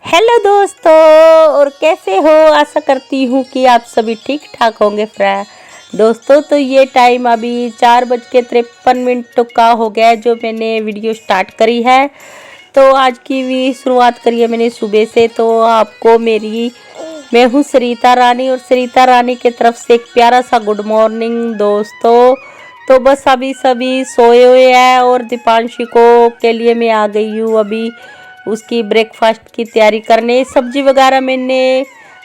Hello दोस्तों, और कैसे हो। आशा करती हूँ कि आप सभी ठीक ठाक होंगे दोस्तों। तो ये टाइम अभी 4:53 का हो गया है जो मैंने वीडियो स्टार्ट करी है। तो आज की भी शुरुआत करी है मैंने सुबह से। तो आपको मैं हूँ सरिता रानी, और सरिता रानी के तरफ से एक प्यारा सा गुड मॉर्निंग दोस्तों। तो बस अभी सभी सोए हुए हैं और दीपांशी को के लिए मैं आ गई हूँ अभी उसकी ब्रेकफास्ट की तैयारी करने। सब्जी वगैरह मैंने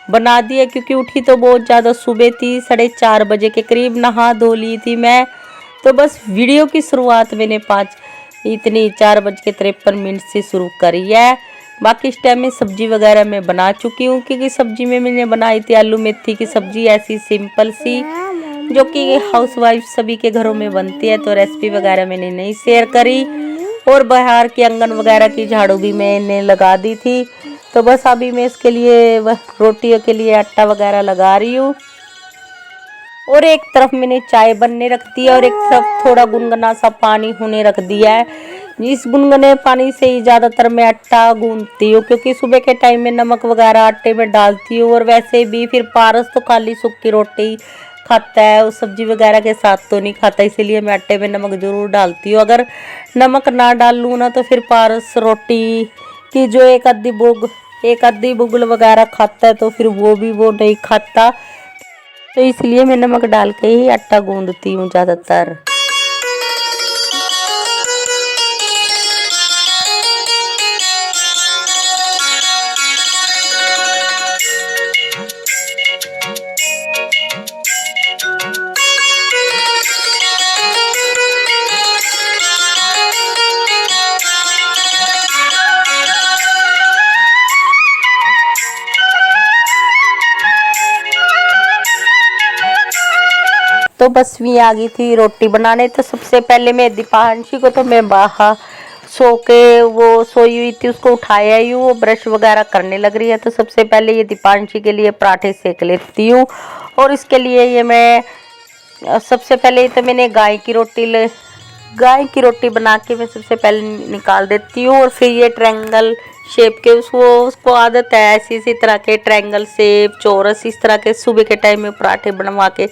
बना दी है क्योंकि उठी तो बहुत ज़्यादा सुबह थी, 4:30 के करीब नहा धो ली थी मैं। तो बस वीडियो की शुरुआत मैंने 4:53 से शुरू करी है। बाकी इस टाइम में सब्जी वगैरह मैं बना चुकी हूँ, क्योंकि सब्जी में मैंने बनाई थी आलू मेथी की सब्जी, ऐसी सिंपल सी जो कि हाउसवाइफ सभी के घरों में बनती है। तो रेसिपी वगैरह मैंने नहीं शेयर करी, और बाहर के आंगन वगैरह की झाड़ू भी मैंने लगा दी थी। तो बस अभी मैं इसके लिए रोटियों के लिए आटा वगैरह लगा रही हूँ, और एक तरफ मैंने चाय बनने रख दी है, और एक तरफ थोड़ा गुनगुना सा पानी होने रख दिया है। इस गुनगुने पानी से ही ज़्यादातर मैं आटा गूंथती हूँ, क्योंकि सुबह के टाइम में नमक वगैरह आटे में डालती हूँ। और वैसे भी फिर पारस तो खाली सूखी रोटी खाता है, उस सब्जी वगैरह के साथ तो नहीं खाता, इसीलिए मैं आटे में नमक ज़रूर डालती हूँ। अगर नमक ना डालूँ ना तो फिर पारस रोटी की जो एक आधी बुगल वगैरह खाता है, तो फिर वो नहीं खाता। तो इसलिए मैं नमक डाल के ही आटा गूंदती हूँ ज़्यादातर। तो बस भी आ गई थी रोटी बनाने। तो सबसे पहले मैं दीपांशी को तो मैं बाहर वो सोई हुई थी, उसको उठाया ही हूँ, वो ब्रश वगैरह करने लग रही है। तो सबसे पहले ये दीपांशी के लिए पराठे सेक लेती हूँ, और इसके लिए ये मैं सबसे पहले तो मैंने गाय की रोटी बना के मैं सबसे पहले निकाल देती हूँ। और फिर ये ट्रायंगल शेप के उसको आदत है ऐसी इसी तरह के ट्रायंगल शेप, चौरस, इस तरह के सुबह के टाइम में पराठे बनवा के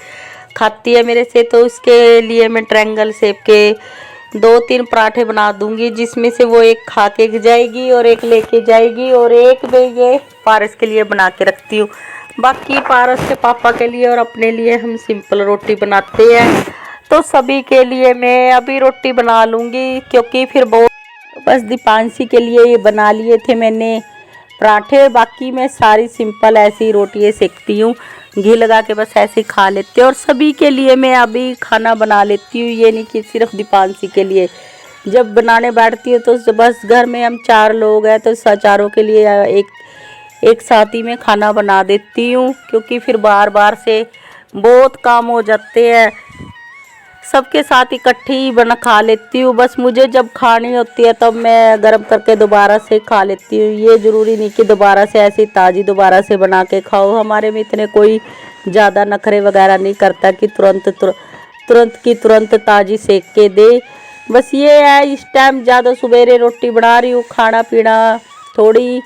खाती है मेरे से। तो इसके लिए मैं ट्रायंगल शेप के 2-3 पराठे बना दूंगी, जिसमें से वो एक खा के जाएगी और एक लेके जाएगी, और एक मैं ये पारस के लिए बना के रखती हूँ। बाकी पारस के पापा के लिए और अपने लिए हम सिंपल रोटी बनाते हैं। तो सभी के लिए मैं अभी रोटी बना लूँगी, क्योंकि फिर बहुत बस दीपांशी के लिए ये बना लिए थे मैंने पराठे। बाकी मैं सारी सिंपल ऐसी रोटियाँ सेकती हूँ, घी लगा के बस ऐसे खा लेते हैं। और सभी के लिए मैं अभी खाना बना लेती हूँ, ये नहीं कि सिर्फ दीपांशी के लिए। जब बनाने बैठती हूँ तो बस घर में हम 4 लोग हैं, तो चारों के लिए एक साथ ही में खाना बना देती हूँ, क्योंकि फिर बार बार से बहुत काम हो जाते हैं। सबके साथ इकट्ठी ही बना खा लेती हूँ। बस मुझे जब खानी होती है तब मैं गर्म करके दोबारा से खा लेती हूँ। ये ज़रूरी नहीं कि दोबारा से ऐसी ताज़ी दोबारा से बना के खाओ। हमारे में इतने कोई ज़्यादा नखरे वगैरह नहीं करता कि तुरंत ताज़ी सेक के दे। बस ये है, इस टाइम ज़्यादा सवेरे रोटी बना रही हूँ। खाना पीना थोड़ी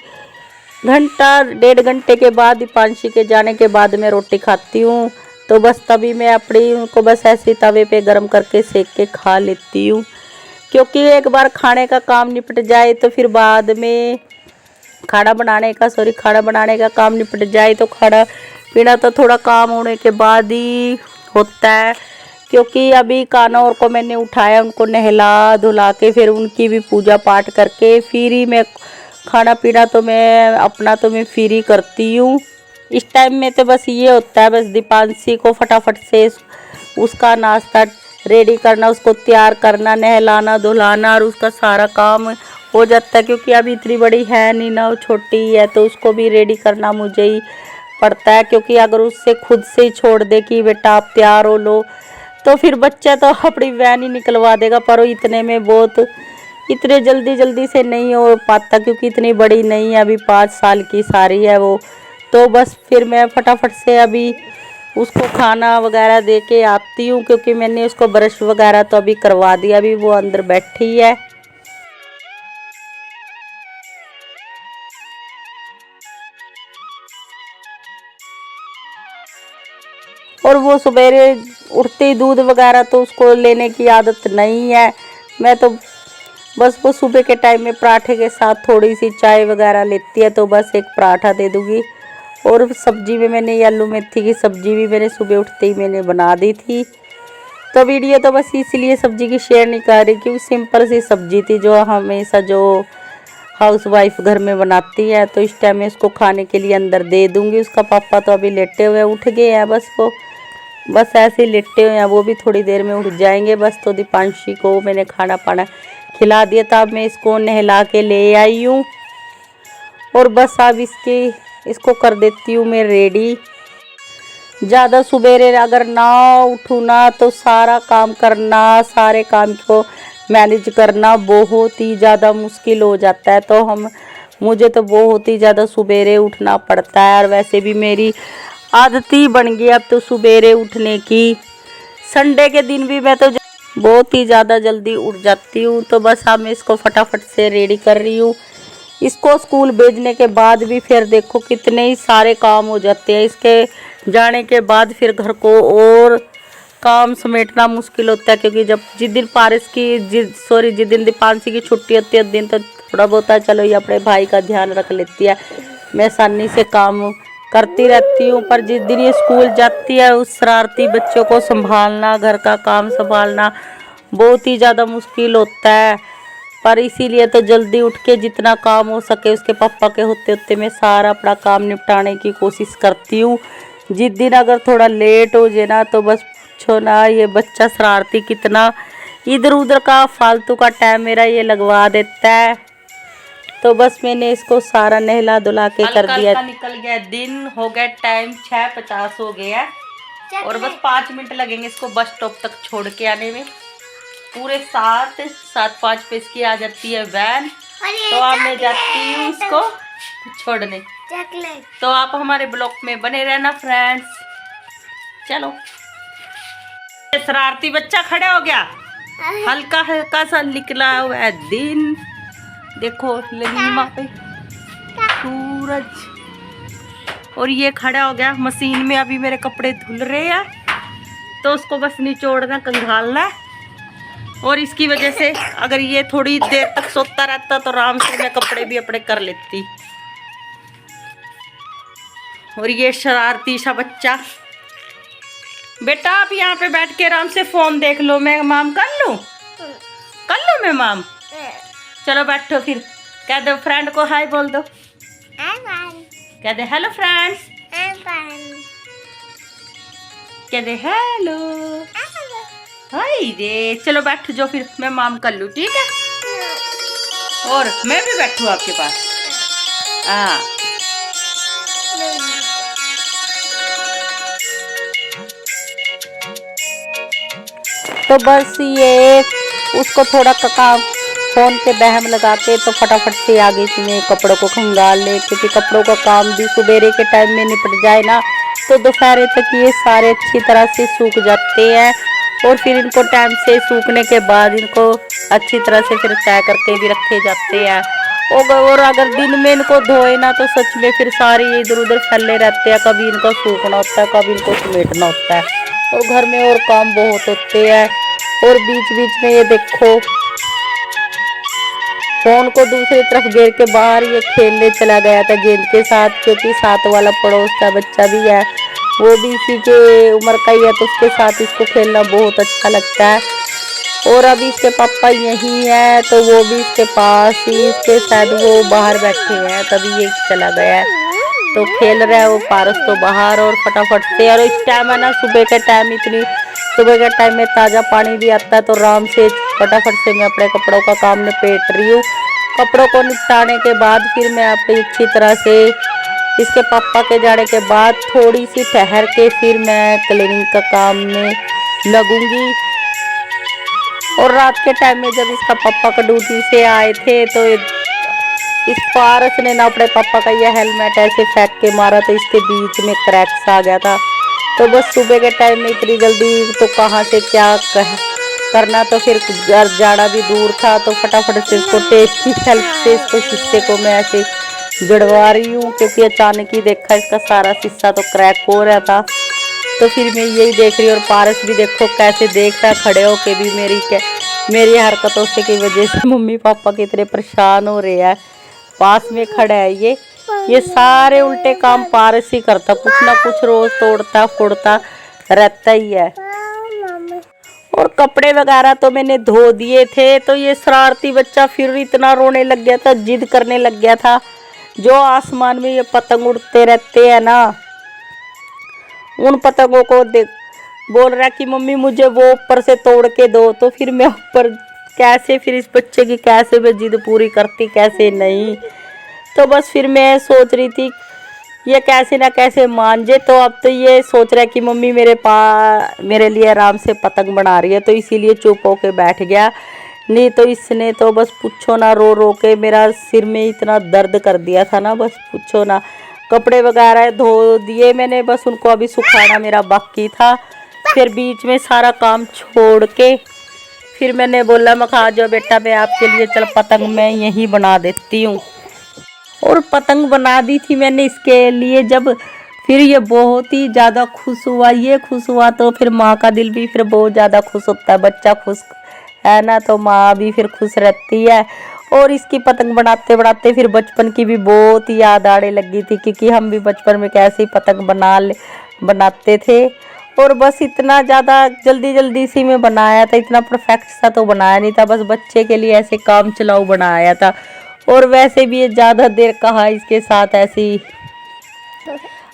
घंटा 1.5 घंटे के बाद, दीपांशी के जाने के बाद मैं रोटी खाती हूँ। तो बस तभी मैं अपनी उनको बस ऐसे तवे पे गरम करके सेक के खा लेती हूँ, क्योंकि एक बार खाने का काम निपट जाए तो फिर बाद में खाना बनाने का काम निपट जाए तो खाना पीना तो थोड़ा काम होने के बाद ही होता है। क्योंकि अभी कान्हा को मैंने उठाया, उनको नहला धुला के फिर उनकी भी पूजा पाठ करके फिर ही मैं खाना पीना तो मैं फ्री करती हूँ। इस टाइम में तो बस ये होता है, बस दीपांशी को फटाफट से उसका नाश्ता रेडी करना, उसको तैयार करना, नहलाना धुलाना, और उसका सारा काम हो जाता है। क्योंकि अभी इतनी बड़ी है नहीं ना, वो छोटी है, तो उसको भी रेडी करना मुझे ही पड़ता है। क्योंकि अगर उससे खुद से ही छोड़ दे कि बेटा आप तैयार हो लो, तो फिर बच्चा तो अपनी वैन ही निकलवा देगा। पर वो इतने जल्दी से नहीं हो पाता, क्योंकि इतनी बड़ी नहीं है, अभी 5 साल की सारी है वो। तो बस फिर मैं फटाफट से अभी उसको खाना वगैरह दे के आती हूँ, क्योंकि मैंने उसको ब्रश वगैरह तो अभी करवा दिया, अभी वो अंदर बैठी है। और वो सवेरे उठते ही दूध वगैरह तो उसको लेने की आदत नहीं है। मैं तो बस वो सुबह के टाइम में पराठे के साथ थोड़ी सी चाय वगैरह लेती है, तो बस एक पराठा दे दूँगी। और सब्जी में मैंने आलू मेथी की सब्जी भी मैंने सुबह उठते ही मैंने बना दी थी। तो वीडियो तो बस इसलिए सब्जी की शेयर नहीं कर रही क्योंकि सिंपल सी सब्जी थी जो हमेशा जो हाउस वाइफ घर में बनाती है। तो इस टाइम में इसको खाने के लिए अंदर दे दूंगी। उसका पापा तो अभी लेटे हुए उठ गए हैं, बस वो बस ऐसे ही लेटे हुए हैं, वो भी थोड़ी देर में उठ जाएंगे बस। तो दीपांशी को मैंने खाना पाना खिला दिया था, अब मैं इसको नहला के ले आई हूँ और बस अब इसको कर देती हूँ मैं रेडी। ज़्यादा सुबेरे अगर ना उठूँ ना तो सारा काम करना, सारे काम को मैनेज करना बहुत ही ज़्यादा मुश्किल हो जाता है। तो मुझे तो बहुत ही ज़्यादा सुबेरे उठना पड़ता है और वैसे भी मेरी आदत ही बन गई अब तो सुबेरे उठने की। संडे के दिन भी मैं तो बहुत ही ज़्यादा जल्दी उठ जाती हूँ। तो बस अब मैं इसको फटाफट से रेडी कर रही हूँ। इसको स्कूल भेजने के बाद भी फिर देखो कितने ही सारे काम हो जाते हैं। इसके जाने के बाद फिर घर को और काम समेटना मुश्किल होता है क्योंकि जिस दिन पारिस की जिस दिन दीपांशी की छुट्टी होती है उस दिन तो थोड़ा बहुत चलो ये अपने भाई का ध्यान रख लेती है, मैं आसानी से काम करती रहती हूँ। पर जिस दिन ये स्कूल जाती है उस शरारती बच्चों को संभालना, घर का काम संभालना बहुत ही ज़्यादा मुश्किल होता है। पर इसीलिए तो जल्दी उठ के जितना काम हो सके उसके पापा के होते होते मैं सारा अपना काम निपटाने की कोशिश करती हूँ। जिस दिन अगर थोड़ा लेट हो जाए ना तो बस पूछो ना, ये बच्चा शरारती कितना इधर उधर का फालतू का टाइम मेरा ये लगवा देता है। तो बस मैंने इसको सारा नहला धुला के कर दिया। निकल गया दिन, हो गया टाइम 6:50 हो गया और बस 5 मिनट लगेंगे इसको बस स्टॉप तक छोड़ के आने में। पूरे 7:05 पे इसकी आ जाती है वैन। तो अब मैं जाती हूँ इसको छोड़ने। तो आप हमारे ब्लॉग में बने रहना फ्रेंड्स। चलो, शरारती बच्चा खड़ा हो गया, हल्का हल्का सा निकला हुआ है दिन, देखो लनीमा पे सूरज, और ये खड़ा हो गया मशीन में। अभी मेरे कपड़े धुल रहे हैं तो उसको बस निचोड़ना कंघालना है। और इसकी वजह से अगर ये थोड़ी देर तक सोता रहता तो आराम से मैं कपड़े भी अपने कर लेती। और ये शरारती सा बच्चा, बेटा आप यहाँ पे बैठ के आराम से फोन देख लो, मैं माम कर लूँ मैं माम। चलो बैठो फिर, कह दो फ्रेंड को हाय बोल दो, कह दे हेलो फ्रेंड्स, कह दे हेलो हाय रे। चलो बैठ जाओ फिर, मैं माम कर लूँ, ठीक है। और मैं भी बैठूँ आपके पास। हाँ तो बस ये उसको थोड़ा काम फ़ोन पे बहम लगा के तो फटाफट से आगे थी मैं कपड़ों को खंगाल ले, क्योंकि कपड़ों का काम भी सुबेरे के टाइम में निपट जाए ना तो दोपहर तक ये सारे अच्छी तरह से सूख जाते हैं। और फिर इनको टाइम से सूखने के बाद इनको अच्छी तरह से फिर तय करके भी रखे जाते हैं। और अगर दिन में इनको धोए ना तो सच में फिर सारे इधर उधर फैले रहते हैं, कभी इनको सूखना होता है कभी इनको समेटना होता है और घर में और काम बहुत होते हैं। और बीच बीच में ये देखो फोन को दूसरी तरफ गिर के बाहर ये खेलने चला गया था गेंद के साथ, क्योंकि साथ वाला पड़ोस का बच्चा भी है, वो भी इसी के उम्र का ही है तो उसके साथ इसको खेलना बहुत अच्छा लगता है। और अभी इसके पापा यहीं है तो वो भी इसके पास ही, इसके साथ वो बाहर बैठे हैं, तभी ये चला गया है तो खेल रहा है वो पारस तो बाहर। और फटाफट से, और इस टाइम है ना सुबह के टाइम, इतनी सुबह के टाइम में ताज़ा पानी भी आता है तो आराम से फटाफट से मैं अपने कपड़ों का काम निपेट रही हूँ। कपड़ों को निपटाने के बाद फिर मैं अपनी अच्छी तरह से इसके पापा के जाने के बाद थोड़ी सी ठहर के फिर मैं क्लीनिंग का काम में लगूंगी। और रात के टाइम में जब इसका पापा का ड्यूटी से आए थे तो इस पारस ने ना अपने पापा का यह हेलमेट ऐसे फेंक के मारा तो इसके बीच में क्रैक्स आ गया था। तो बस सुबह के टाइम में इतनी जल्दी तो कहाँ से क्या करना, तो फिर जाना भी दूर था तो फटाफट से इसको टेप की हेल्प से इसको शीशे को मैं ऐसे जड़वा रही हूँ, क्योंकि अचानक ही देखा इसका सारा शीशा तो क्रैक हो रहा था। तो फिर मैं यही देख रही हूँ। और पारस भी देखो कैसे देख रहा है खड़े होके भी मेरी हरकतों से की वजह से मम्मी पापा कितने परेशान हो रहे हैं। पास में खड़ा है ये सारे उल्टे काम पारस ही करता, कुछ ना कुछ रोज तोड़ता फोड़ता रहता ही है। और कपड़े वगैरह तो मैंने धो दिए थे, तो ये शरारती बच्चा फिर इतना रोने लग गया था, जिद करने लग गया था। जो आसमान में ये पतंग उड़ते रहते हैं ना, उन पतंगों को देख बोल रहा कि मम्मी मुझे वो ऊपर से तोड़ के दो। तो फिर मैं ऊपर कैसे, फिर इस बच्चे की कैसे मैं जिद पूरी करती, कैसे नहीं। तो बस फिर मैं सोच रही थी ये कैसे ना कैसे मान जे। तो अब तो ये सोच रहा है कि मम्मी मेरे लिए आराम से पतंग बना रही है, तो इसीलिए चुप होके बैठ गया। नहीं तो इसने तो बस पूछो ना, रो रो के मेरा सिर में इतना दर्द कर दिया था ना, बस पूछो ना। कपड़े वगैरह धो दिए मैंने, बस उनको अभी सुखाना मेरा बाकी था। फिर बीच में सारा काम छोड़ के फिर मैंने बोला मैं खा जाओ बेटा, मैं आपके लिए चल पतंग मैं यहीं बना देती हूँ। और पतंग बना दी थी मैंने इसके लिए जब, फिर ये बहुत ही ज़्यादा खुश हुआ। ये खुश हुआ तो फिर माँ का दिल भी फिर बहुत ज़्यादा खुश होता है। बच्चा खुश है ना, तो माँ भी फिर खुश रहती है। और इसकी पतंग बनाते बनाते फिर बचपन की भी बहुत याद आने लगी थी, क्योंकि हम भी बचपन में कैसे पतंग बनाते थे। और बस इतना ज़्यादा जल्दी जल्दी सी में बनाया था, इतना परफेक्ट सा तो बनाया नहीं था, बस बच्चे के लिए ऐसे काम चलाऊ बनाया था। और वैसे भी ये ज़्यादा देर कहाँ इसके साथ ऐसी,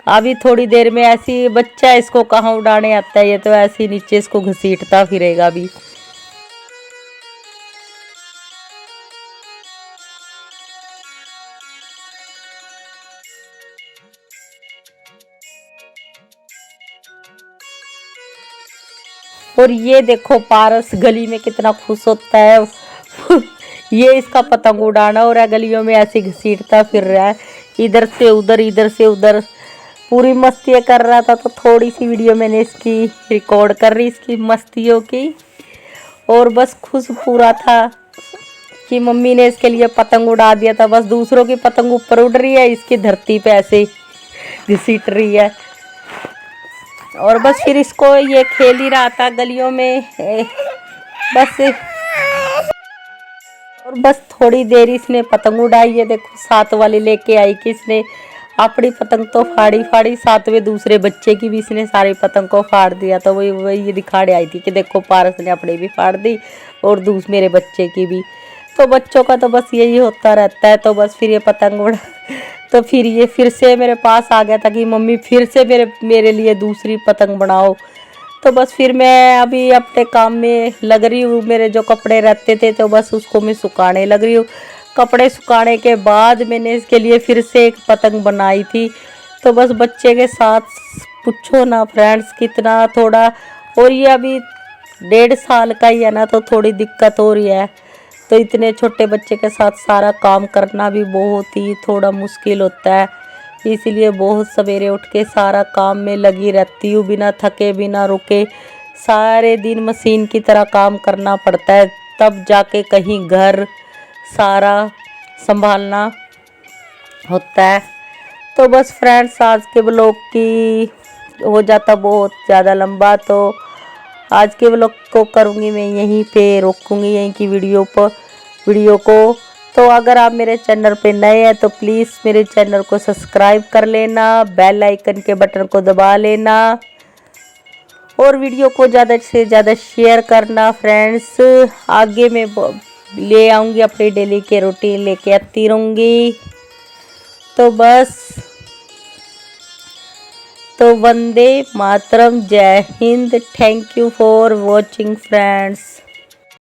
अभी थोड़ी देर में ऐसी बच्चा इसको कहाँ उड़ाने आता है, ये तो ऐसे नीचे इसको घसीटता फिरेगा भी। और ये देखो पारस गली में कितना खुश होता है ये इसका पतंग उड़ाना हो रहा है, गलियों में ऐसे घसीटता फिर रहा है, इधर से उधर इधर से उधर, पूरी मस्ती कर रहा था। तो थोड़ी सी वीडियो मैंने इसकी रिकॉर्ड कर रही इसकी मस्तियों की। और बस खुश पूरा था कि मम्मी ने इसके लिए पतंग उड़ा दिया था। बस दूसरों की पतंग ऊपर उड़ रही है, इसकी धरती पे ऐसे घसीट रही है। और बस फिर इसको ये खेल ही रहा था गलियों में बस। और बस थोड़ी देर इसने पतंग उड़ाई है, देखो साथ वाली लेके आई कि इसने अपनी पतंग तो फाड़ी फाड़ी, साथ में दूसरे बच्चे की भी इसने सारी पतंग को फाड़ दिया। तो वही वही ये दिखाने आई थी कि देखो पारस ने अपनी भी फाड़ दी और मेरे बच्चे की भी। तो बच्चों का तो बस यही होता रहता है। तो बस फिर ये पतंग उड़ा तो फिर ये फिर से मेरे पास आ गया था कि मम्मी फिर से मेरे लिए दूसरी पतंग बनाओ। तो बस फिर मैं अभी अपने काम में लग रही हूँ। मेरे जो कपड़े रहते थे तो बस उसको मैं सुखाने लग रही हूँ। कपड़े सुखाने के बाद मैंने इसके लिए फिर से एक पतंग बनाई थी। तो बस बच्चे के साथ पूछो ना फ्रेंड्स कितना थोड़ा, और ये अभी 1.5 साल का ही है ना, तो थोड़ी दिक्कत हो रही है। तो इतने छोटे बच्चे के साथ सारा काम करना भी बहुत ही थोड़ा मुश्किल होता है, इसलिए बहुत सवेरे उठ के सारा काम में लगी रहती हूँ, बिना थके बिना रुके। सारे दिन मशीन की तरह काम करना पड़ता है, तब जाके कहीं घर सारा संभालना होता है। तो बस फ्रेंड्स आज के ब्लॉग की हो जाता बहुत ज़्यादा लंबा, तो आज के ब्लॉग को करूँगी मैं यहीं पे रोकूँगी, यहीं की वीडियो को। तो अगर आप मेरे चैनल पे नए हैं तो प्लीज़ मेरे चैनल को सब्सक्राइब कर लेना, बेल आइकन के बटन को दबा लेना और वीडियो को ज़्यादा से ज़्यादा शेयर करना फ्रेंड्स। आगे मैं ले आऊँगी अपनी डेली के रूटीन लेके आती रहूँगी। तो बस, तो वंदे मातरम, जय Hind, thank you for watching friends.